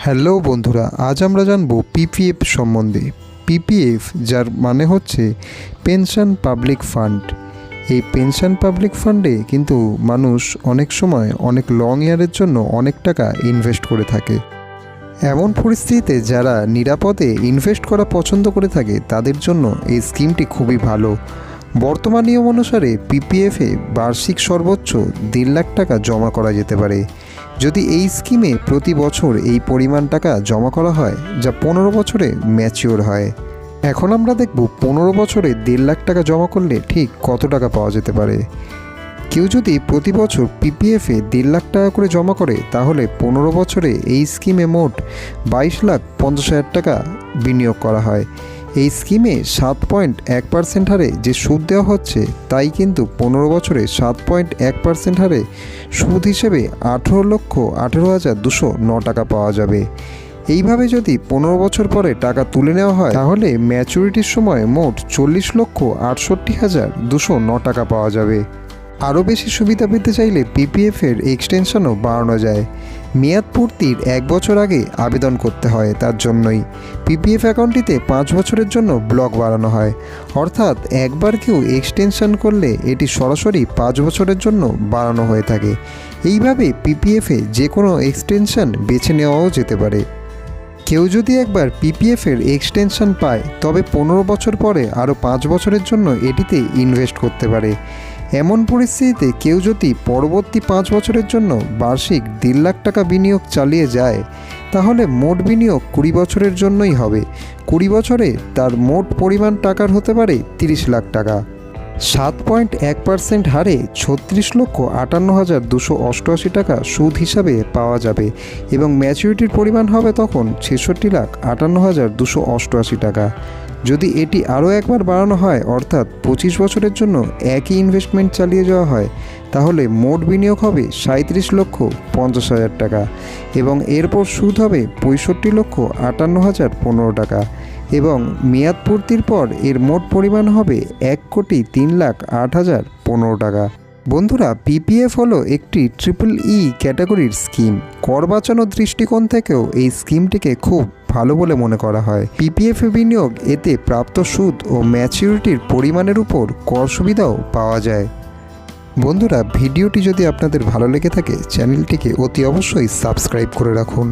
Hello বন্ধুরা, আজ আমরা জানব পিপিএফ সম্বন্ধে। পিপিএফ যার মানে হচ্ছে পেনশন পাবলিক ফান্ড। এই পেনশন পাবলিক ফান্ডে কিন্তু মানুষ অনেক সময় অনেক লং ইয়ারের জন্য অনেক টাকা ইনভেস্ট করে থাকে। এমন পরিস্থিতিতে যারা নিরাপদে ইনভেস্ট করা পছন্দ করে থাকে তাদের জন্য এই স্কিমটি খুবই ভালো। বর্তমান নিয়ম অনুসারে পিপিএফে বার্ষিক সর্বোচ্চ 1.5 লাখ টাকা জমা করা যেতে পারে যদি এই স্কিমে প্রতি বছর এই পরিমাণ টাকা জমা করা হয়, যা 15 বছরে ম্যাচিওর হয়। এখন আমরা দেখব 15 বছরে 1.5 লাখ টাকা জমা করলে ঠিক কত টাকা পাওয়া যেতে পারে। কেউ যদি প্রতি বছর পিপিএফে 1.5 লাখ টাকা করে জমা করে তাহলে 15 বছরে এই স্কিমে মোট 22,50,000 টাকা বিনিয়োগ করা হয়। এই স্কিমে 7.1% হারে যে সুদ দেওয়া হচ্ছে তাই কিন্তু 15 বছরে 7.1% হারে সুদ হিসেবে 18,18,209 টাকা পাওয়া যাবে। এইভাবে যদি 15 বছর পরে টাকা তুলে নেওয়া হয় তাহলে ম্যাচুরিটির সময় মোট 40,68,209 টাকা পাওয়া যাবে। আরও বেশি সুবিধা পেতে চাইলে পিপিএফের এক্সটেনশনও বাড়ানো যায়। মেয়াদ পূর্তির 1 বছর আগে আবেদন করতে হয়, তার জন্যই পিপিএফ অ্যাকাউন্টটিতে 5 বছরের জন্য ব্লক বাড়ানো হয়। অর্থাৎ একবার কেউ এক্সটেনশন করলে এটি সরাসরি 5 বছরের জন্য বাড়ানো হয়ে থাকে। এইভাবে পিপিএফে যে কোনো এক্সটেনশন বেছে নেওয়াও যেতে পারে। কেউ যদি একবার পিপিএফের এক্সটেনশন পায় তবে 15 বছর পরে আরও 5 বছরের জন্য এটিতে ইনভেস্ট করতে পারে। এমন পরিস্থিতিতে কেউ যদি পরবর্তী 5 বছরের জন্য বার্ষিক 1.5 লাখ টাকা বিনিয়োগ চালিয়ে যায় তাহলে মোট বিনিয়োগ 20 বছরের জন্যই হবে। 20 বছরে তার মোট পরিমাণ টাকার হতে পারে 30 লাখ টাকা। 7.1% হারে 36,58,288 টাকা সুদ হিসাবে পাওয়া যাবে এবং ম্যাচুরিটির পরিমাণ হবে তখন 66,58,288 টাকা। যদি এটি আরও একবার বাড়ানো হয় অর্থাৎ 25 বছরের জন্য একই ইনভেস্টমেন্ট চালিয়ে যাওয়া হয় তাহলে মোট বিনিয়োগ হবে 37,50,000 টাকা এবং এরপর সুদ হবে 65,58,015 টাকা এবং মেয়াদ পূর্তির পর এর মোট পরিমাণ হবে 1,03,08,015 টাকা। বন্ধুরা, পিপিএফ হলো একটি EEE ক্যাটাগরির স্কিম। কর বাঁচানোর দৃষ্টিকোণ থেকেও এই স্কিমটিকে খুব ভালো বলে মনে করা হয়। পিপিএফ বিনিয়োগ এতে প্রাপ্ত সুদ ও ম্যাচুরিটির পরিমাণের উপর কর সুবিধাও পাওয়া যায়। বন্ধুরা, ভিডিওটি যদি আপনাদের ভালো লেগে থাকে চ্যানেলটিকে অতি অবশ্যই সাবস্ক্রাইব করে রাখুন।